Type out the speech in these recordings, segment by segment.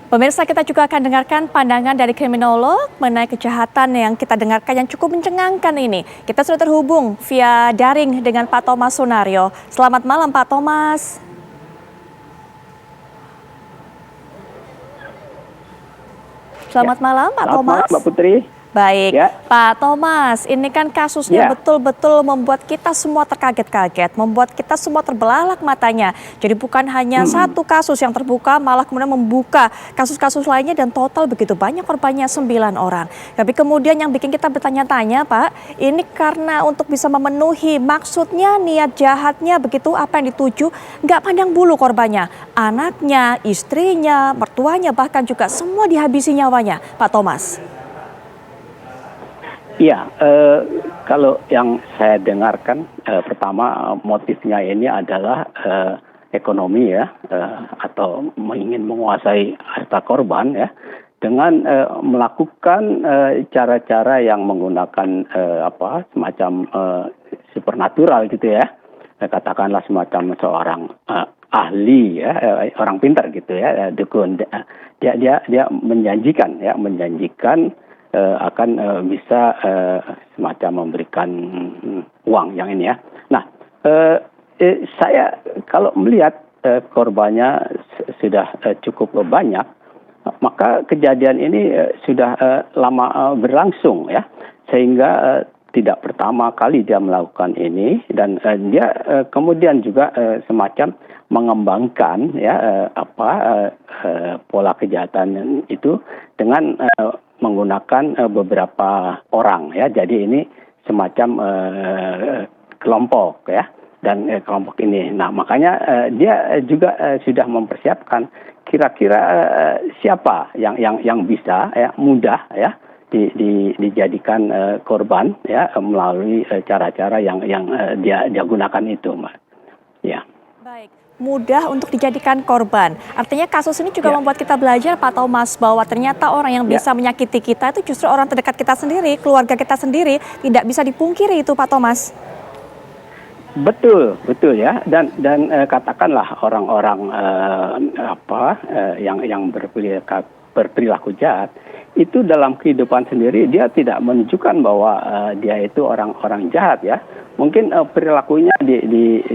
Pemirsa, kita juga akan dengarkan pandangan dari kriminolog mengenai kejahatan yang kita dengarkan yang cukup mencengangkan ini. Kita sudah terhubung via daring dengan Pak Thomas Sunario. Selamat malam Pak Thomas. Selamat malam Pak Thomas. Selamat malam Mbak Putri. Baik, Ya. Pak Thomas, ini kan kasusnya betul-betul membuat kita semua terkaget-kaget, membuat kita semua terbelalak matanya. Jadi bukan hanya satu kasus yang terbuka, malah kemudian membuka kasus-kasus lainnya dan total begitu banyak korbannya 9 orang. Tapi kemudian yang bikin kita bertanya-tanya Pak, ini karena untuk bisa memenuhi maksudnya, niat jahatnya begitu, apa yang dituju, nggak pandang bulu korbannya. Anaknya, istrinya, mertuanya, bahkan juga semua dihabisi nyawanya, Pak Thomas. Iya, kalau yang saya dengarkan pertama motifnya ini adalah ekonomi ya, atau ingin menguasai harta korban ya, dengan melakukan cara-cara yang menggunakan semacam supernatural gitu ya, katakanlah semacam seorang ahli ya, orang pintar gitu ya, dukun, dia menjanjikan akan bisa semacam memberikan uang yang ini ya. Nah, saya kalau melihat korbannya sudah cukup banyak, maka kejadian ini sudah lama berlangsung ya, sehingga tidak pertama kali dia melakukan ini, dan dia kemudian juga semacam mengembangkan ya pola kejahatan itu dengan menggunakan beberapa orang ya. Jadi ini semacam kelompok ya, dan kelompok ini. Nah, makanya dia juga sudah mempersiapkan kira-kira siapa yang bisa ya, mudah ya dijadikan korban ya, melalui cara-cara yang dia gunakan itu, Mbak. Ya. Baik, mudah untuk dijadikan korban. Artinya kasus ini juga membuat kita belajar Pak Thomas bahwa ternyata orang yang bisa menyakiti kita itu justru orang terdekat kita sendiri, keluarga kita sendiri. Tidak bisa dipungkiri itu Pak Thomas. Betul ya. Dan katakanlah orang-orang yang berperilaku jahat itu dalam kehidupan sendiri dia tidak menunjukkan bahwa dia itu orang-orang jahat ya. Mungkin perilakunya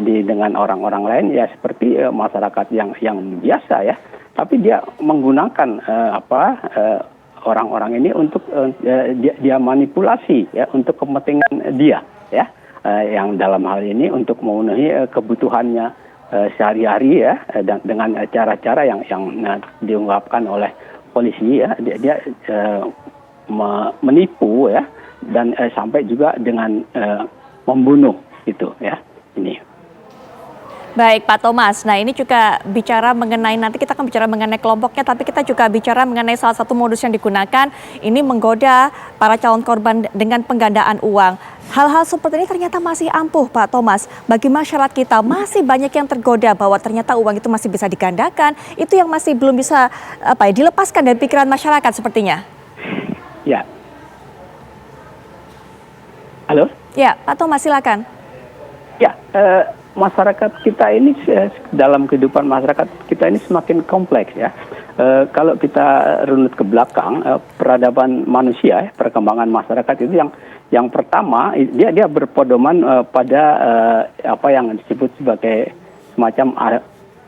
dengan orang-orang lain ya seperti masyarakat yang biasa ya. Tapi dia menggunakan orang-orang ini untuk dia manipulasi ya, untuk kepentingan dia ya. Yang dalam hal ini untuk memenuhi kebutuhannya sehari-hari ya, dan dengan cara-cara yang diungkapkan oleh polisi ya, dia menipu ya, dan sampai juga dengan membunuh itu ya ini. Baik Pak Thomas, nah ini juga bicara mengenai, nanti kita akan bicara mengenai kelompoknya, tapi kita juga bicara mengenai salah satu modus yang digunakan, ini menggoda para calon korban dengan penggandaan uang. Hal-hal seperti ini ternyata masih ampuh Pak Thomas, bagi masyarakat kita masih banyak yang tergoda bahwa ternyata uang itu masih bisa digandakan, itu yang masih belum bisa dilepaskan dari pikiran masyarakat sepertinya. Ya. Halo? Ya, Pak Thomas silakan. Ya, masyarakat kita ini, dalam kehidupan masyarakat kita ini semakin kompleks ya. Kalau kita runut ke belakang, peradaban manusia, perkembangan masyarakat itu yang pertama dia berpedoman pada apa yang disebut sebagai semacam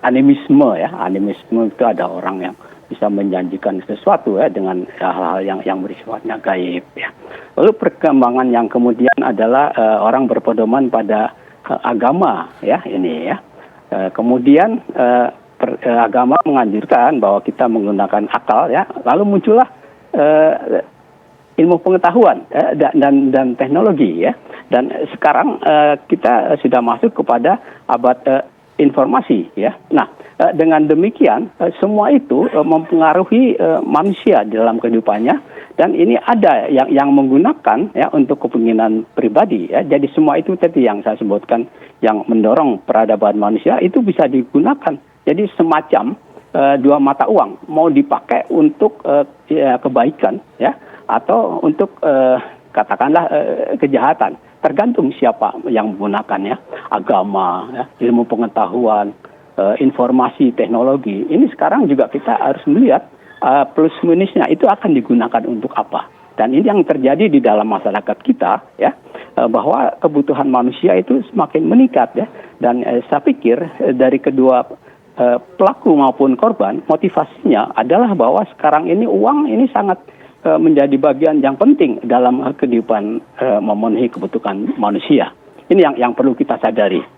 animisme ya. Animisme itu ada orang yang bisa menjanjikan sesuatu ya dengan hal-hal yang bersifatnya gaib ya. Lalu perkembangan yang kemudian adalah orang berpedoman pada agama ya ini ya. Kemudian agama menganjurkan bahwa kita menggunakan akal ya. Lalu muncullah ilmu pengetahuan dan teknologi ya. Dan sekarang kita sudah masuk kepada abad informasi ya. Nah, dengan demikian semua itu mempengaruhi manusia di dalam kehidupannya, dan ini ada yang menggunakan ya untuk kepentingan pribadi ya. Jadi semua itu tadi yang saya sebutkan yang mendorong peradaban manusia itu bisa digunakan. Jadi semacam dua mata uang, mau dipakai untuk kebaikan ya, atau untuk katakanlah kejahatan. Tergantung siapa yang menggunakannya, agama, ya, ilmu pengetahuan, informasi, teknologi. Ini sekarang juga kita harus melihat plus minusnya itu akan digunakan untuk apa. Dan ini yang terjadi di dalam masyarakat kita, ya, bahwa kebutuhan manusia itu semakin meningkat, ya. Dan saya pikir dari kedua pelaku maupun korban, motivasinya adalah bahwa sekarang ini uang ini sangat menjadi bagian yang penting dalam kehidupan memenuhi kebutuhan manusia. Ini yang perlu kita sadari.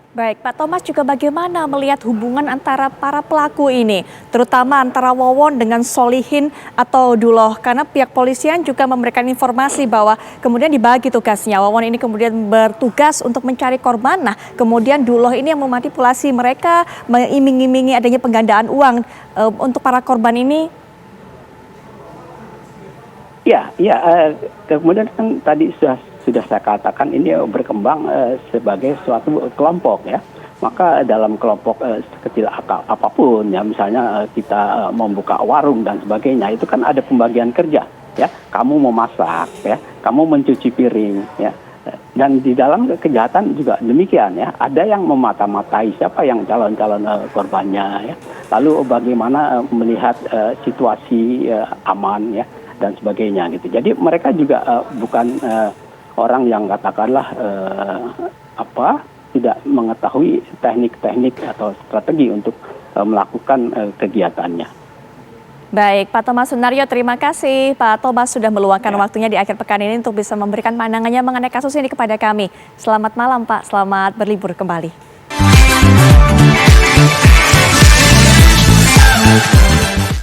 Baik, Pak Thomas, juga bagaimana melihat hubungan antara para pelaku ini, terutama antara Wawon dengan Solihin atau Duloh, karena pihak polisian juga memberikan informasi bahwa kemudian dibagi tugasnya. Wawon ini kemudian bertugas untuk mencari korban, nah kemudian Duloh ini yang memanipulasi mereka, mengiming-imingi adanya penggandaan uang untuk para korban ini. Ya, kemudian kan tadi sudah saya katakan ini berkembang sebagai suatu kelompok, ya. Maka dalam kelompok sekecil apapun, ya, misalnya kita membuka warung dan sebagainya, itu kan ada pembagian kerja, ya. Kamu memasak, ya, kamu mencuci piring, ya. Dan di dalam kejahatan juga demikian, ya. Ada yang memata-matai siapa yang calon-calon korbannya, ya. Lalu bagaimana melihat situasi aman, ya, dan sebagainya gitu. Jadi mereka juga bukan orang yang katakanlah tidak mengetahui teknik-teknik atau strategi untuk melakukan kegiatannya. Baik, Pak Thomas Sunaryo, terima kasih Pak Thomas sudah meluangkan waktunya di akhir pekan ini untuk bisa memberikan pandangannya mengenai kasus ini kepada kami. Selamat malam Pak, selamat berlibur kembali.